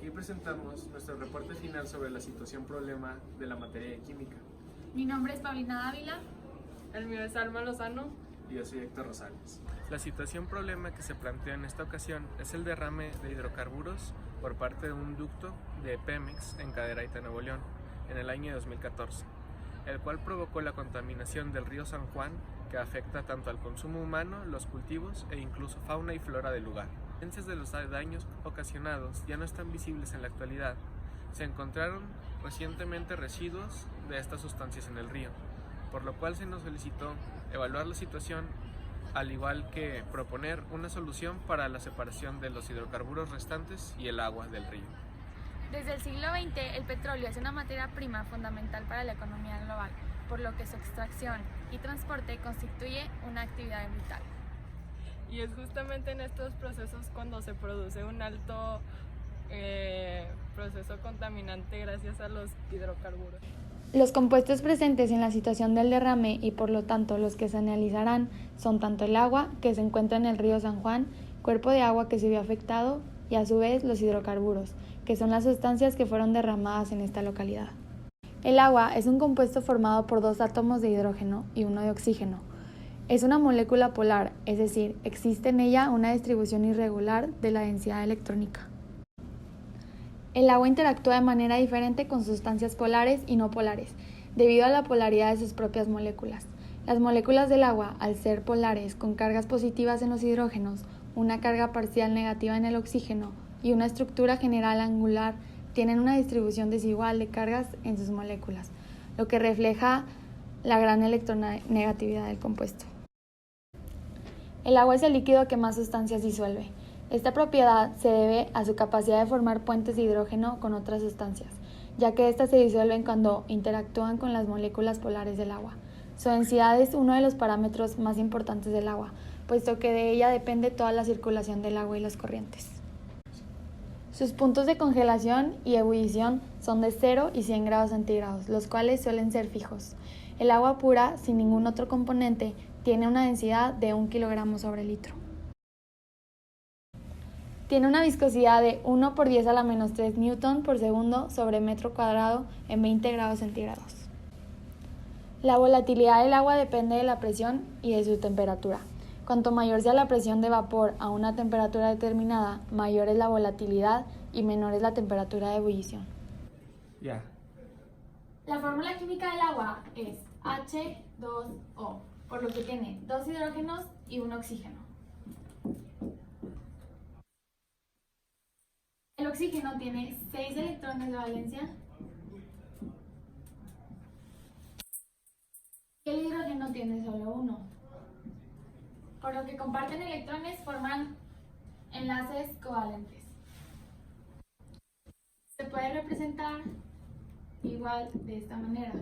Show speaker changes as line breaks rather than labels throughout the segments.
Aquí presentamos nuestro reporte final sobre la situación problema de la materia química.
Mi nombre es Paulina Dávila.
El mío es Alma Lozano.
Y yo soy Héctor Rosales. La situación problema que se plantea en esta ocasión es el derrame de hidrocarburos por parte de un ducto de Pemex en Cadereyta, Nuevo León, en el año 2014, el cual provocó la contaminación del río San Juan, que afecta tanto al consumo humano, los cultivos e incluso fauna y flora del lugar. Evidencias de los daños ocasionados ya no están visibles en la actualidad. Se encontraron recientemente residuos de estas sustancias en el río, por lo cual se nos solicitó evaluar la situación, al igual que proponer una solución para la separación de los hidrocarburos restantes y el agua del río.
Desde el siglo XX, el petróleo es una materia prima fundamental para la economía global, por lo que su extracción y transporte constituye una actividad vital.
Y es justamente en estos procesos cuando se produce un alto proceso contaminante gracias a los hidrocarburos.
Los compuestos presentes en la situación del derrame y por lo tanto los que se analizarán son tanto el agua que se encuentra en el río San Juan, cuerpo de agua que se vio afectado y a su vez los hidrocarburos, que son las sustancias que fueron derramadas en esta localidad. El agua es un compuesto formado por 2 átomos de hidrógeno y 1 de oxígeno. Es una molécula polar, es decir, existe en ella una distribución irregular de la densidad electrónica. El agua interactúa de manera diferente con sustancias polares y no polares, debido a la polaridad de sus propias moléculas. Las moléculas del agua, al ser polares con cargas positivas en los hidrógenos, una carga parcial negativa en el oxígeno y una estructura general angular, tienen una distribución desigual de cargas en sus moléculas, lo que refleja la gran electronegatividad del compuesto. El agua es el líquido que más sustancias disuelve. Esta propiedad se debe a su capacidad de formar puentes de hidrógeno con otras sustancias, ya que éstas se disuelven cuando interactúan con las moléculas polares del agua. Su densidad es uno de los parámetros más importantes del agua, puesto que de ella depende toda la circulación del agua y las corrientes. Sus puntos de congelación y ebullición son de 0 y 100 grados centígrados, los cuales suelen ser fijos. El agua pura, sin ningún otro componente, tiene una densidad de 1 kilogramo sobre litro. Tiene una viscosidad de 1 por 10 a la menos 3 newton por segundo sobre metro cuadrado en 20 grados centígrados. La volatilidad del agua depende de la presión y de su temperatura. Cuanto mayor sea la presión de vapor a una temperatura determinada, mayor es la volatilidad y menor es la temperatura de ebullición.
Ya.
La fórmula química del agua es H2O, por lo que tiene 2 hidrógenos y 1 oxígeno. El oxígeno tiene 6 electrones de valencia y el hidrógeno tiene solo 1. Por lo que comparten electrones, forman enlaces covalentes. Se puede representar igual de esta manera.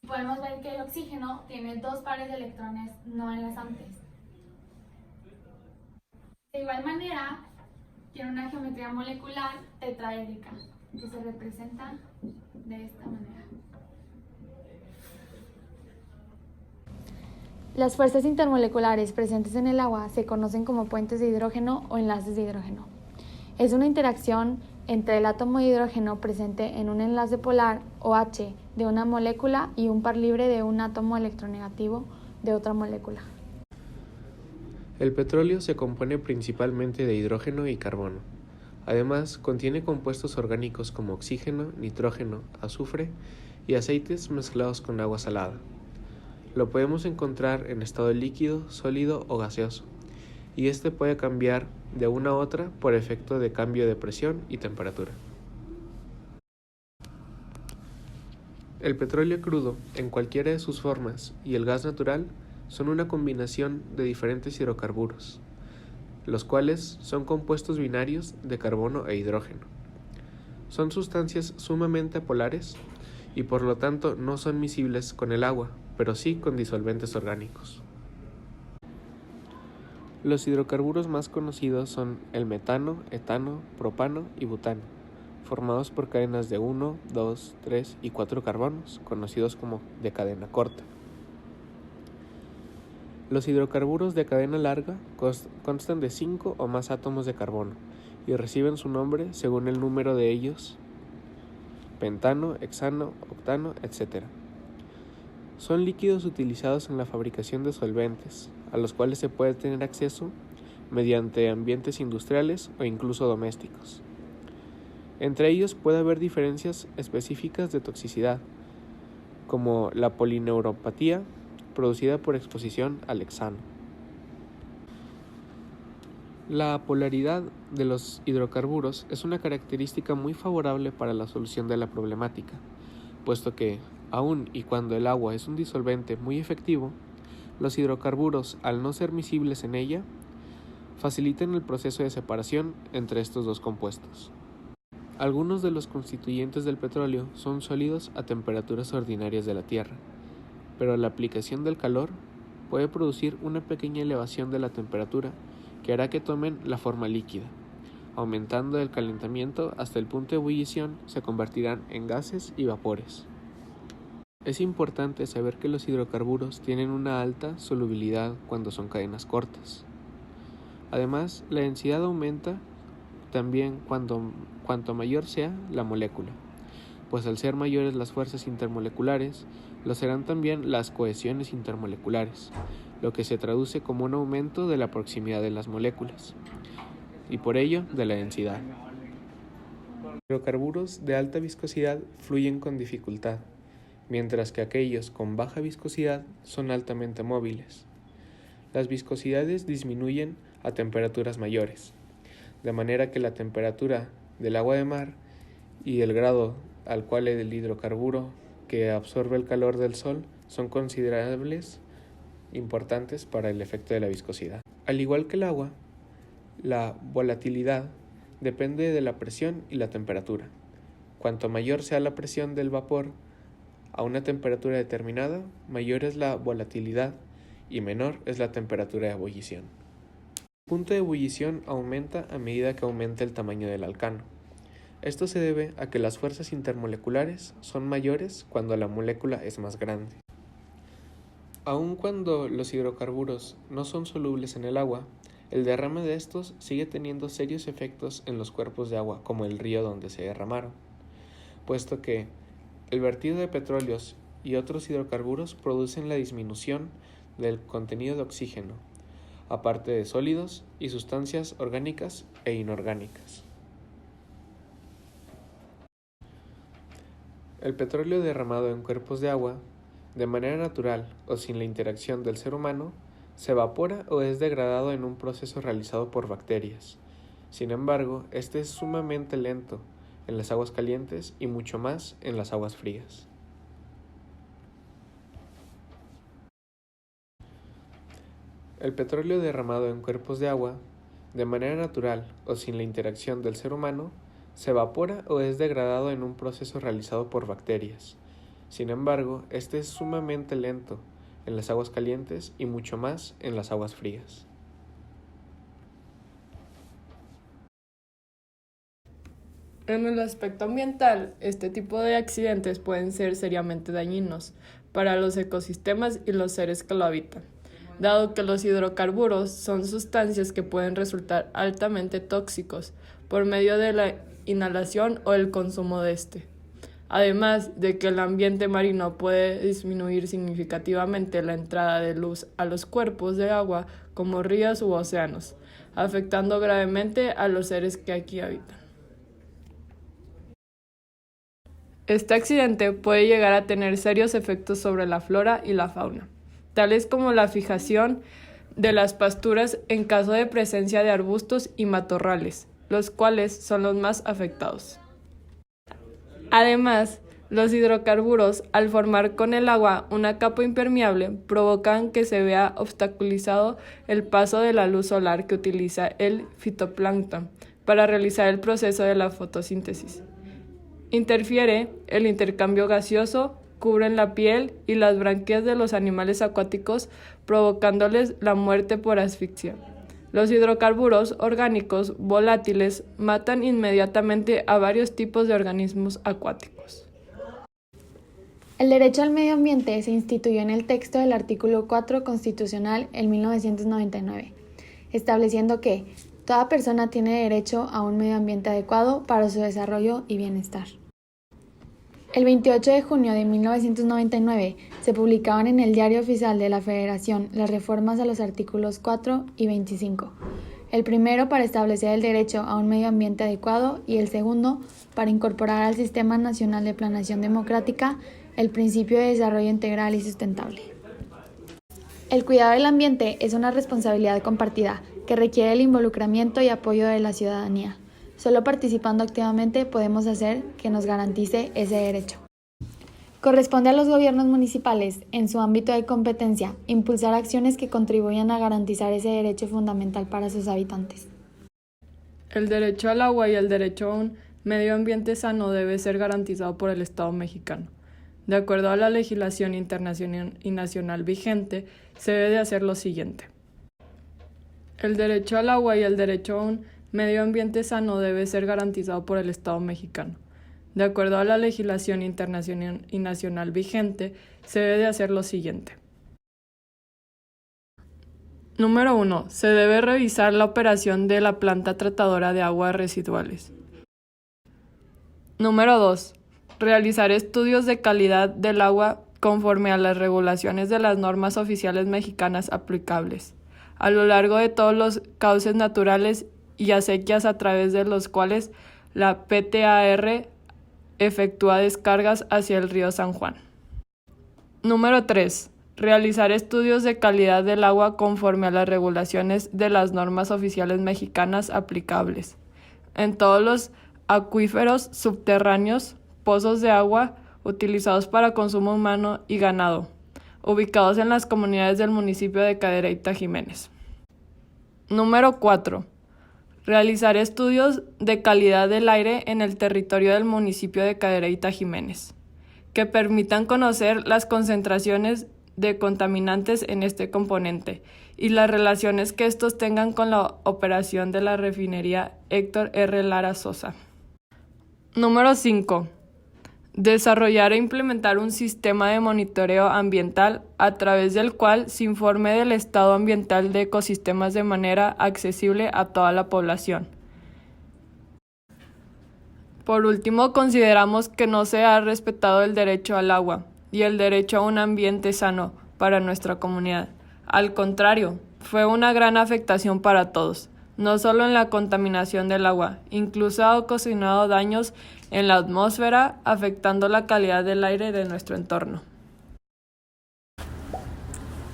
Podemos ver que el oxígeno tiene 2 pares de electrones no enlazantes. De igual manera, tiene una geometría molecular tetraédrica, que se representa de esta manera. Las fuerzas intermoleculares presentes en el agua se conocen como puentes de hidrógeno o enlaces de hidrógeno. Es una interacción entre el átomo de hidrógeno presente en un enlace polar OH de una molécula y un par libre de un átomo electronegativo de otra molécula.
El petróleo se compone principalmente de hidrógeno y carbono. Además, contiene compuestos orgánicos como oxígeno, nitrógeno, azufre y aceites mezclados con agua salada. Lo podemos encontrar en estado líquido, sólido o gaseoso, y este puede cambiar de una a otra por efecto de cambio de presión y temperatura. El petróleo crudo, en cualquiera de sus formas, y el gas natural son una combinación de diferentes hidrocarburos, los cuales son compuestos binarios de carbono e hidrógeno. Son sustancias sumamente polares y por lo tanto no son miscibles con el agua, pero sí con disolventes orgánicos. Los hidrocarburos más conocidos son el metano, etano, propano y butano, formados por cadenas de 1, 2, 3 y 4 carbonos, conocidos como de cadena corta. Los hidrocarburos de cadena larga constan de 5 o más átomos de carbono y reciben su nombre según el número de ellos: pentano, hexano, octano, etc. Son líquidos utilizados en la fabricación de solventes, a los cuales se puede tener acceso mediante ambientes industriales o incluso domésticos. Entre ellos puede haber diferencias específicas de toxicidad, como la polineuropatía producida por exposición al hexano. La polaridad de los hidrocarburos es una característica muy favorable para la solución de la problemática, puesto que, aun y cuando el agua es un disolvente muy efectivo, los hidrocarburos, al no ser miscibles en ella, facilitan el proceso de separación entre estos dos compuestos. Algunos de los constituyentes del petróleo son sólidos a temperaturas ordinarias de la Tierra, pero la aplicación del calor puede producir una pequeña elevación de la temperatura que hará que tomen la forma líquida. Aumentando el calentamiento hasta el punto de ebullición, se convertirán en gases y vapores. Es importante saber que los hidrocarburos tienen una alta solubilidad cuando son cadenas cortas. Además, la densidad aumenta también cuanto mayor sea la molécula, pues al ser mayores las fuerzas intermoleculares, lo serán también las cohesiones intermoleculares, lo que se traduce como un aumento de la proximidad de las moléculas, y por ello de la densidad. Los hidrocarburos de alta viscosidad fluyen con dificultad, mientras que aquellos con baja viscosidad son altamente móviles. Las viscosidades disminuyen a temperaturas mayores, de manera que la temperatura del agua de mar y el grado al cual el hidrocarburo que absorbe el calor del sol son considerables importantes para el efecto de la viscosidad. Al igual que el agua, la volatilidad depende de la presión y la temperatura. Cuanto mayor sea la presión del vapor a una temperatura determinada, mayor es la volatilidad y menor es la temperatura de ebullición. El punto de ebullición aumenta a medida que aumenta el tamaño del alcano. Esto se debe a que las fuerzas intermoleculares son mayores cuando la molécula es más grande. Aun cuando los hidrocarburos no son solubles en el agua, el derrame de estos sigue teniendo serios efectos en los cuerpos de agua, como el río donde se derramaron, puesto que el vertido de petróleos y otros hidrocarburos producen la disminución del contenido de oxígeno, aparte de sólidos y sustancias orgánicas e inorgánicas. El petróleo derramado en cuerpos de agua, de manera natural o sin la interacción del ser humano, se evapora o es degradado en un proceso realizado por bacterias. Sin embargo, este es sumamente lento en las aguas calientes y mucho más en las aguas frías. El petróleo derramado en cuerpos de agua, de manera natural o sin la interacción del ser humano, se evapora o es degradado en un proceso realizado por bacterias. Sin embargo, este es sumamente lento en las aguas calientes y mucho más en las aguas frías.
En el aspecto ambiental, este tipo de accidentes pueden ser seriamente dañinos para los ecosistemas y los seres que lo habitan, dado que los hidrocarburos son sustancias que pueden resultar altamente tóxicos por medio de la inhalación o el consumo de este. Además de que el ambiente marino puede disminuir significativamente la entrada de luz a los cuerpos de agua como ríos u océanos, afectando gravemente a los seres que aquí habitan. Este accidente puede llegar a tener serios efectos sobre la flora y la fauna, tales como la fijación de las pasturas en caso de presencia de arbustos y matorrales, los cuales son los más afectados. Además, los hidrocarburos, al formar con el agua una capa impermeable, provocan que se vea obstaculizado el paso de la luz solar que utiliza el fitoplancton para realizar el proceso de la fotosíntesis. Interfiere el intercambio gaseoso, cubren la piel y las branquias de los animales acuáticos, provocándoles la muerte por asfixia. Los hidrocarburos orgánicos volátiles matan inmediatamente a varios tipos de organismos acuáticos.
El derecho al medio ambiente se instituyó en el texto del artículo 4 constitucional en 1999, estableciendo que Toda persona tiene derecho a un medio ambiente adecuado para su desarrollo y bienestar. El 28 de junio de 1999 se publicaban en el Diario Oficial de la Federación las reformas a los artículos 4 y 25. El primero para establecer el derecho a un medio ambiente adecuado y el segundo para incorporar al Sistema Nacional de Planeación Democrática el principio de desarrollo integral y sustentable. El cuidado del ambiente es una responsabilidad compartida que requiere el involucramiento y apoyo de la ciudadanía. Solo participando activamente podemos hacer que nos garantice ese derecho. Corresponde a los gobiernos municipales, en su ámbito de competencia, impulsar acciones que contribuyan a garantizar ese derecho fundamental para sus habitantes.
El derecho al agua y el derecho a un medio ambiente sano debe ser garantizado por el Estado mexicano. De acuerdo a la legislación internacional y nacional vigente, se debe de hacer lo siguiente. El derecho al agua y el derecho a un medio ambiente sano debe ser garantizado por el Estado mexicano. De acuerdo a la legislación internacional y nacional vigente, se debe de hacer lo siguiente. Número 1. Se debe revisar la operación de la planta tratadora de aguas residuales. Número 2. Realizar estudios de calidad del agua conforme a las regulaciones de las normas oficiales mexicanas aplicables, a lo largo de todos los cauces naturales y acequias a través de los cuales la PTAR efectúa descargas hacia el río San Juan. Número 3. Realizar estudios de calidad del agua conforme a las regulaciones de las normas oficiales mexicanas aplicables, en todos los acuíferos subterráneos, pozos de agua utilizados para consumo humano y ganado, ubicados en las comunidades del municipio de Cadereyta Jiménez. Número 4. Realizar estudios de calidad del aire en el territorio del municipio de Cadereyta Jiménez, que permitan conocer las concentraciones de contaminantes en este componente y las relaciones que estos tengan con la operación de la refinería Héctor R. Lara Sosa. Número 5. Desarrollar e implementar un sistema de monitoreo ambiental a través del cual se informe del estado ambiental de ecosistemas de manera accesible a toda la población. Por último, consideramos que no se ha respetado el derecho al agua y el derecho a un ambiente sano para nuestra comunidad. Al contrario, fue una gran afectación para todos, no solo en la contaminación del agua, incluso ha ocasionado daños en la atmósfera, afectando la calidad del aire de nuestro entorno.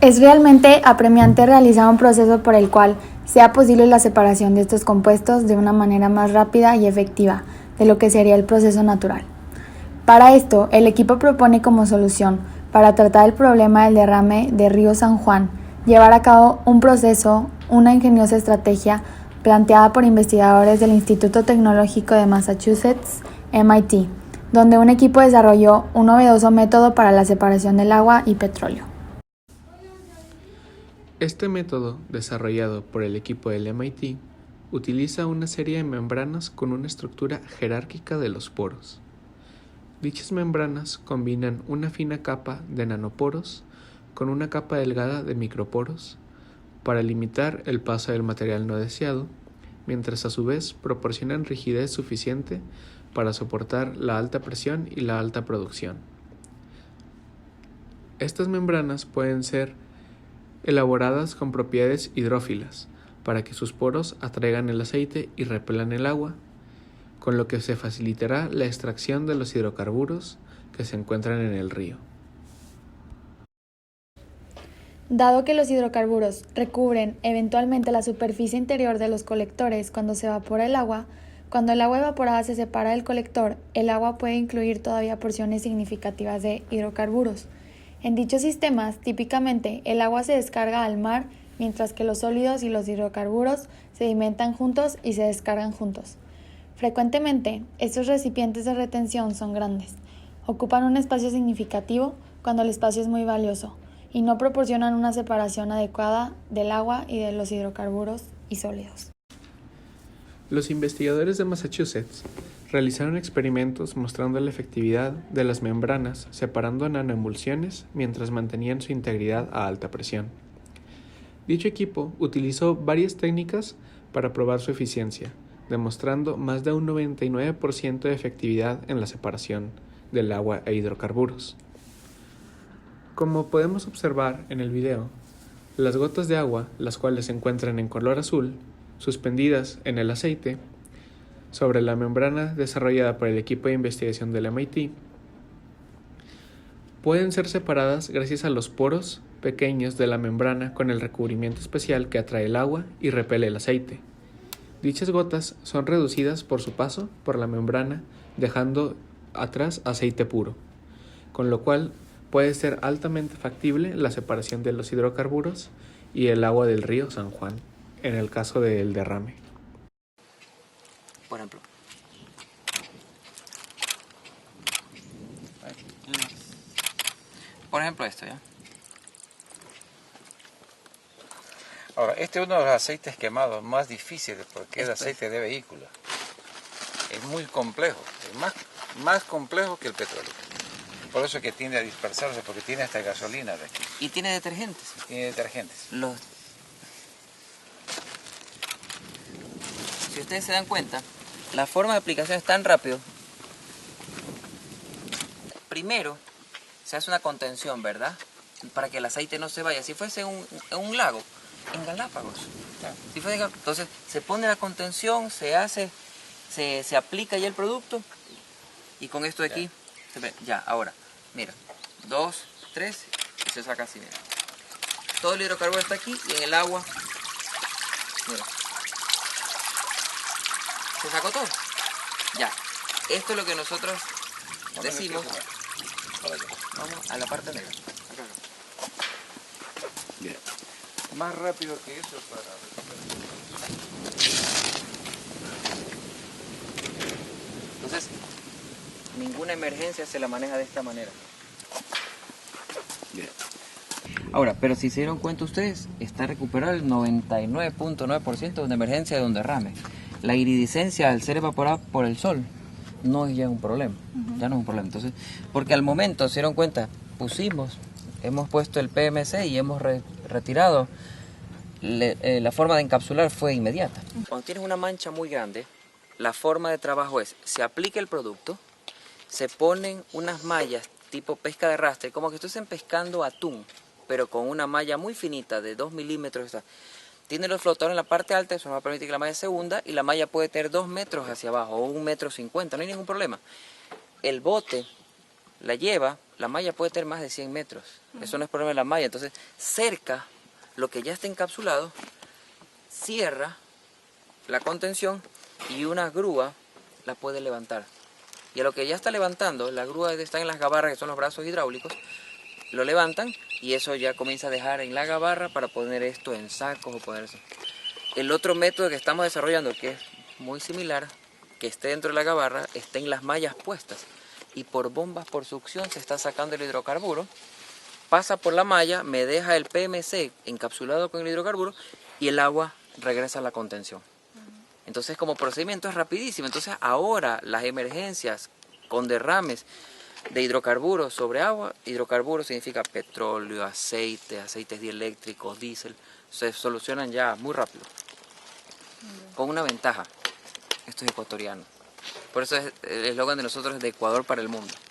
Es realmente apremiante realizar un proceso por el cual sea posible la separación de estos compuestos de una manera más rápida y efectiva de lo que sería el proceso natural. Para esto, el equipo propone como solución, para tratar el problema del derrame de Río San Juan, llevar a cabo un proceso, una ingeniosa estrategia planteada por investigadores del Instituto Tecnológico de Massachusetts, MIT, donde un equipo desarrolló un novedoso método para la separación del agua y petróleo.
Este método, desarrollado por el equipo del MIT, utiliza una serie de membranas con una estructura jerárquica de los poros. Dichas membranas combinan una fina capa de nanoporos con una capa delgada de microporos para limitar el paso del material no deseado, mientras a su vez proporcionan rigidez suficiente para soportar la alta presión y la alta producción. Estas membranas pueden ser elaboradas con propiedades hidrófilas para que sus poros atraigan el aceite y repelan el agua, con lo que se facilitará la extracción de los hidrocarburos que se encuentran en el río.
Dado que los hidrocarburos recubren eventualmente la superficie interior de los colectores cuando se evapora el agua, cuando el agua evaporada se separa del colector, el agua puede incluir todavía porciones significativas de hidrocarburos. En dichos sistemas, típicamente, el agua se descarga al mar, mientras que los sólidos y los hidrocarburos sedimentan juntos y se descargan juntos. Frecuentemente, estos recipientes de retención son grandes, ocupan un espacio significativo cuando el espacio es muy valioso, y no proporcionan una separación adecuada del agua y de los hidrocarburos y sólidos.
Los investigadores de Massachusetts realizaron experimentos mostrando la efectividad de las membranas separando nanoemulsiones mientras mantenían su integridad a alta presión. Dicho equipo utilizó varias técnicas para probar su eficiencia, demostrando más de un 99% de efectividad en la separación del agua e hidrocarburos. Como podemos observar en el video, las gotas de agua, las cuales se encuentran en color azul, suspendidas en el aceite, sobre la membrana desarrollada por el equipo de investigación del MIT, pueden ser separadas gracias a los poros pequeños de la membrana con el recubrimiento especial que atrae el agua y repele el aceite. Dichas gotas son reducidas por su paso por la membrana, dejando atrás aceite puro, con lo cual puede ser altamente factible la separación de los hidrocarburos y el agua del río San Juan, en el caso del derrame.
Por ejemplo. Por ejemplo esto, ¿ya?
Ahora, este es uno de los aceites quemados más difíciles porque es aceite de vehículo. Es muy complejo, es más complejo que el petróleo. Por eso es que tiende a dispersarse, porque tiene hasta gasolina de aquí.
Y tiene detergentes.
Tiene detergentes.
Si ustedes se dan cuenta, la forma de aplicación es tan rápido. Primero, se hace una contención, ¿verdad? Para que el aceite no se vaya. Si fuese un lago, en Galápagos. Si fuese, entonces se pone la contención, se aplica ya el producto. Y con esto de aquí, ya, ahora, mira, 2, 3, y se saca así, mira. Todo el hidrocarburo está aquí y en el agua, mira. ¿Se sacó todo? Ya. Esto es lo que nosotros decimos. Vamos a la parte negra. Acá.
Bien. Más rápido que eso para
Entonces, ninguna emergencia se la maneja de esta manera.
Bien.
Ahora, pero si se dieron cuenta ustedes, está recuperado el 99.9% de una emergencia de un derrame. La iridiscencia al ser evaporada por el sol no es ya un problema, ya no es un problema. Entonces, porque al momento se dieron cuenta, hemos puesto el PMC y hemos retirado, la forma de encapsular fue inmediata. Cuando tienes una mancha muy grande, la forma de trabajo es, se aplica el producto, se ponen unas mallas tipo pesca de arrastre, como que estuviesen pescando atún, pero con una malla muy finita de 2 milímetros. Tiene los flotadores en la parte alta, eso nos va a permitir que la malla se hunda y la malla puede tener 2 metros hacia abajo o 1,50 m, no hay ningún problema. El bote la lleva, la malla puede tener más de 100 metros, eso no es problema de la malla. Entonces cerca lo que ya está encapsulado, cierra la contención y una grúa la puede levantar. Y a lo que ya está levantando, la grúa está en las gabarras, que son los brazos hidráulicos, lo levantan y eso ya comienza a dejar en la gabarra para poner esto en sacos o poner eso. El otro método que estamos desarrollando, que es muy similar, que esté dentro de la gabarra, está en las mallas puestas y por bombas por succión se está sacando el hidrocarburo, pasa por la malla, me deja el PMC encapsulado con el hidrocarburo y el agua regresa a la contención. Entonces como procedimiento es rapidísimo. Entonces ahora las emergencias con derrames de hidrocarburos sobre agua, hidrocarburos significa petróleo, aceites dieléctricos, diésel, se solucionan ya muy rápido. Con una ventaja, esto es ecuatoriano. Por eso el eslogan de nosotros es de Ecuador para el mundo.